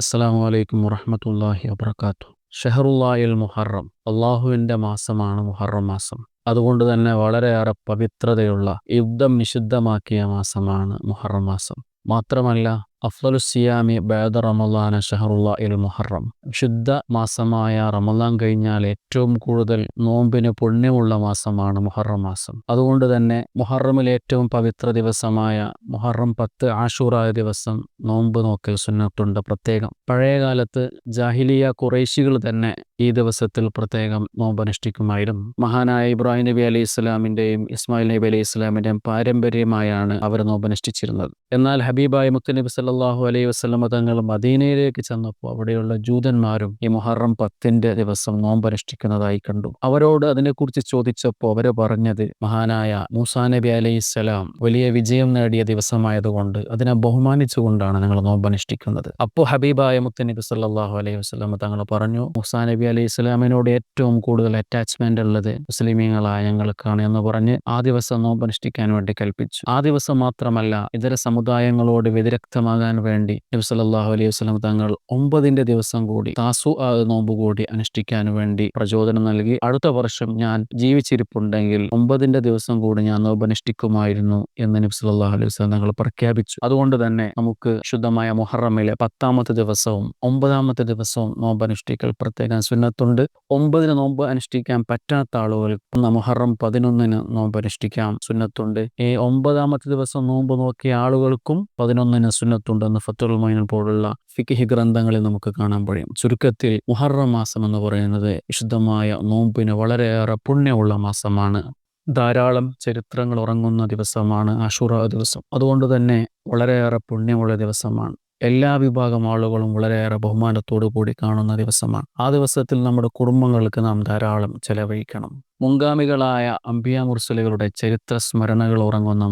അസ്സലാമു അലൈക്കും വറഹ്മത്തുള്ളാഹി വബറകാതുഹു. ഷഹറുല്ലാഹിൽ മുഹറം, അള്ളാഹുവിൻ്റെ മാസമാണ് മുഹറം മാസം. അതുകൊണ്ട് തന്നെ വളരെയേറെ പവിത്രതയുള്ള, യുദ്ധം നിഷിദ്ധമാക്കിയ മാസമാണ് മുഹറം മാസം. മാത്രമല്ല, അഫ്ളലു സിയാമി ബഅദ റമളാന ഷഹറുല്ലാഹിൽ മുഹറം, വിശുദ്ധ മാസമായ റമളാൻ കഴിഞ്ഞാൽ ഏറ്റവും കൂടുതൽ നോമ്പിന് പുണ്യമുള്ള മാസമാണ് മുഹറം മാസം. അതുകൊണ്ട് തന്നെ മുഹറമിൽ ഏറ്റവും പവിത്ര ദിവസമായ മുഹറം 10 ആഷൂറ ദിവസം നോമ്പ് നോക്കൽ സുന്നത്തുണ്ട് പ്രത്യേകം. പഴയകാലത്ത് ജാഹിലിയ ഖുറൈശികൾ തന്നെ ഈ ദിവസത്തിൽ പ്രത്യേകം നോമ്പനുഷ്ഠിക്കുമായിരുന്നു. മഹാനായ ഇബ്രാഹിം നബി അലൈഹി ഇസ്ലാമിൻ്റെയും ഇസ്മായിൽ നബി അലൈഹി ഇസ്ലാമിൻ്റെയും പാരമ്പര്യമായാണ് അവർ നോമ്പനുഷ്ഠിച്ചിരുന്നത്. എന്നാൽ ഹബീബായ മുത്തുനബി സല്ലല്ലാഹു അലൈഹി വസല്ലമ തങ്ങൾ മദീനയിലേക്ക് ചെന്നപ്പോൾ അവിടെയുള്ള ജൂതന്മാരും ഈ മുഹറം 10 ദിവസം നോമ്പനുഷ്ഠിക്കുന്നതായി കണ്ടു. അവരോട് അതിനെക്കുറിച്ച് ചോദിച്ചപ്പോൾ അവർ പറഞ്ഞത്, മഹാനായ മൂസാ നബി അലൈഹിസ്സലാം വലിയ വിജയം നേടിയ ദിവസമായതുകൊണ്ട് അതിനെ ബഹുമാനിച്ചുകൊണ്ടാണ് ഞങ്ങൾ നോമ്പനുഷ്ഠിക്കുന്നത്. അപ്പോൾ ഹബീബായ മുത്തുനബി സല്ലല്ലാഹു അലൈഹി വസല്ലമ തങ്ങൾ പറഞ്ഞു, മൂസാ നബി അലൈഹി സ്വലാമിനോട് ഏറ്റവും കൂടുതൽ അറ്റാച്ച്മെന്റ് ഉള്ളത് മുസ്ലിമീങ്ങളായ ഞങ്ങൾക്കാണ് എന്ന് പറഞ്ഞ് ആ ദിവസം നോമ്പനുഷ്ഠിക്കാൻ വേണ്ടി കൽപ്പിച്ചു. ആ ദിവസം മാത്രമല്ല, ഇതര സമുദായങ്ങളോട് വ്യതിരക്തമാകാൻ വേണ്ടി നബി സല്ലല്ലാഹു അലൈഹി വസല്ലം തങ്ങൾ 9 ദിവസം കൂടി താസുആ നോമ്പ് കൂടി അനുഷ്ഠിക്കാൻ വേണ്ടി പ്രചോദനം നൽകി. അടുത്ത വർഷം ഞാൻ ജീവിച്ചിരിപ്പുണ്ടെങ്കിൽ 9 ദിവസം കൂടി ഞാൻ നോമ്പനുഷ്ഠിക്കുമായിരുന്നു എന്ന് നബി സല്ലല്ലാഹു അലൈഹി വസല്ലം തങ്ങൾ പ്രഖ്യാപിച്ചു. അതുകൊണ്ട് തന്നെ നമുക്ക് ശുദ്ധമായ മുഹറമിലെ 10ാമത്തെ ദിവസവും 9ാമത്തെ ദിവസവും നോമ്പനുഷ്ഠിക്കൽ പ്രത്യേകം സുന്നത്തുണ്ട്. 9 നോമ്പ് അനുഷ്ഠിക്കാൻ പറ്റാത്ത ആളുകൾ മുഹറം 11 നോമ്പ് അനുഷ്ഠിക്കാം, സുന്നത്തുണ്ട്. ഈ 9ാമത്തെ ദിവസം നോമ്പ് നോക്കിയ ആളുകൾക്കും 11 സുന്നത്തുണ്ടെന്ന് ഫത്ഹുൽ മൊയ്ൻ പോലുള്ള ഫിഖ്ഹ് ഗ്രന്ഥങ്ങളിൽ നമുക്ക് കാണാൻ കഴിയും. ചുരുക്കത്തിൽ മുഹറം മാസം എന്ന് പറയുന്നത് വിശുദ്ധമായ നോമ്പിന് വളരെയേറെ പുണ്യമുള്ള മാസമാണ്. ധാരാളം ചരിത്രങ്ങൾ ഉറങ്ങുന്ന ദിവസമാണ് ആഷൂറ ദിവസം. അതുകൊണ്ട് തന്നെ വളരെയേറെ പുണ്യമുള്ള ദിവസമാണ്. എല്ലാ വിഭാഗം ആളുകളും വളരെയേറെ ബഹുമാനത്തോടു കൂടി കാണുന്ന ദിവസമാണ്. ആ ദിവസത്തിൽ നമ്മുടെ കുടുംബങ്ങൾക്ക് നാം ധാരാളം ചെലവഴിക്കണം. മുൻഗാമികളായ അംബിയാ മുർസലുകളുടെ ചരിത്ര സ്മരണകൾ ഉറങ്ങുന്ന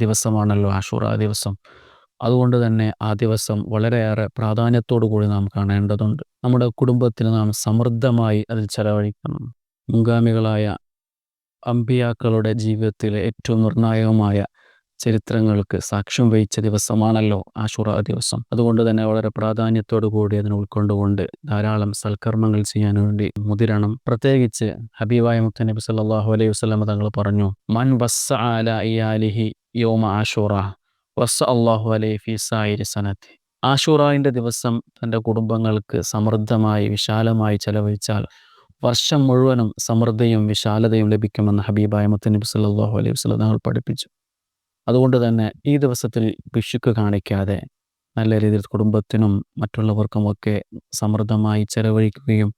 ദിവസമാണല്ലോ ആഷൂറ ദിവസം. അതുകൊണ്ട് തന്നെ ആ ദിവസം വളരെയേറെ പ്രാധാന്യത്തോടു കൂടി നാം കാണേണ്ടതുണ്ട്. നമ്മുടെ കുടുംബത്തിന് നാം സമൃദ്ധമായി അതിൽ ചെലവഴിക്കണം. മുൻഗാമികളായ അംബിയാക്കളുടെ ജീവിതത്തിലെ ഏറ്റവും നിർണായകമായ ചരിത്രങ്ങൾക്ക് സാക്ഷ്യം വഹിച്ച ദിവസമാണല്ലോ ആഷൂറ ദിവസം. അതുകൊണ്ട് തന്നെ വളരെ പ്രാധാന്യത്തോടു കൂടി അതിനെ ഉൾക്കൊണ്ടുകൊണ്ട് ധാരാളം സൽക്കർമ്മങ്ങൾ ചെയ്യാൻ വേണ്ടി മുതിരണം. പ്രത്യേകിച്ച് ഹബീബായ മുത്തുനബി സല്ലല്ലാഹു അലൈഹി വസല്ലം തങ്ങൾ പറഞ്ഞു, മൻ വസ്സ അലാ ഇയാലിഹി യൗമ ആഷൂറ വസ്സ അല്ലാഹു അലൈഹി ഫീ സായിരി സനതി. ആഷൂറായിൻ്റെ ദിവസം തൻ്റെ കുടുംബങ്ങൾക്ക് സമൃദ്ധമായി വിശാലമായി ചെലവഴിച്ചാൽ വർഷം മുഴുവനും സമൃദ്ധിയും വിശാലതയും ലഭിക്കുമെന്ന് ഹബീബായ മുത്തുനബി സല്ലല്ലാഹു അലൈഹി വസല്ലം തങ്ങൾ പഠിപ്പിച്ചു. അതുകൊണ്ട് തന്നെ ഈ ദിവസത്തിൽ പിശുക്ക് കാണിക്കാതെ നല്ല രീതിയിൽ കുടുംബത്തിനും മറ്റുള്ളവർക്കുമൊക്കെ സമൃദ്ധമായി ചെലവഴിക്കുകയും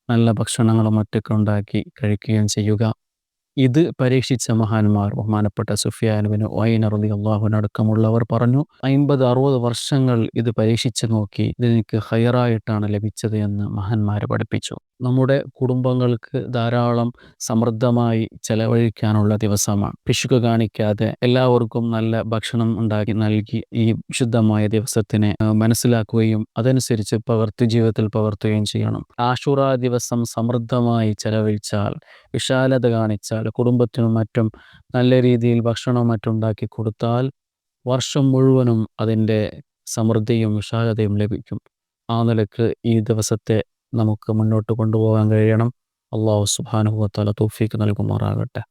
നല്ല ഭക്ഷണങ്ങളും മറ്റൊക്കെ ഉണ്ടാക്കി കഴിക്കുകയും ചെയ്യുക. ഇത് പരീക്ഷിച്ച മഹാന്മാർ ബഹുമാനപ്പെട്ട സുഫിയാൻ ഇബ്നു ഉയൈന റളിയല്ലാഹു അൻഹു അടക്കമുള്ളവർ പറഞ്ഞു, 50-60 വർഷങ്ങൾ ഇത് പരീക്ഷിച്ചു നോക്കി, ഇതെനിക്ക് ഖൈറായിട്ടാണ് ലഭിച്ചത് എന്ന് മഹാന്മാർ പഠിപ്പിച്ചു. നമ്മുടെ കുടുംബങ്ങൾക്ക് ധാരാളം സമൃദ്ധമായി ചെലവഴിക്കാനുള്ള ദിവസമാണ്. പിശുക്ക് കാണിക്കാതെ എല്ലാവർക്കും നല്ല ഭക്ഷണം ഉണ്ടാക്കി നൽകി ഈ വിശുദ്ധമായ ദിവസത്തിനെ മനസ്സിലാക്കുകയും അതനുസരിച്ച് ജീവിതത്തിൽ പകർത്തുകയും ചെയ്യണം. ആഷൂറ ദിവസം സമൃദ്ധമായി ചെലവഴിച്ചാൽ, വിശാലത കാണിച്ചാൽ, കുടുംബത്തിനും മറ്റും നല്ല രീതിയിൽ ഭക്ഷണവും മറ്റുണ്ടാക്കി കൊടുത്താൽ വർഷം മുഴുവനും അതിൻ്റെ സമൃദ്ധിയും വിശാലതയും ലഭിക്കും. ആ നിലക്ക് ഈ ദിവസത്തെ നമുക്ക് മുന്നോട്ട് കൊണ്ടുപോകാൻ കഴിയണം. അല്ലാഹു സുബ്ഹാനഹു വ തആല തൗഫീഖ് നൽകുമാറാകട്ടെ.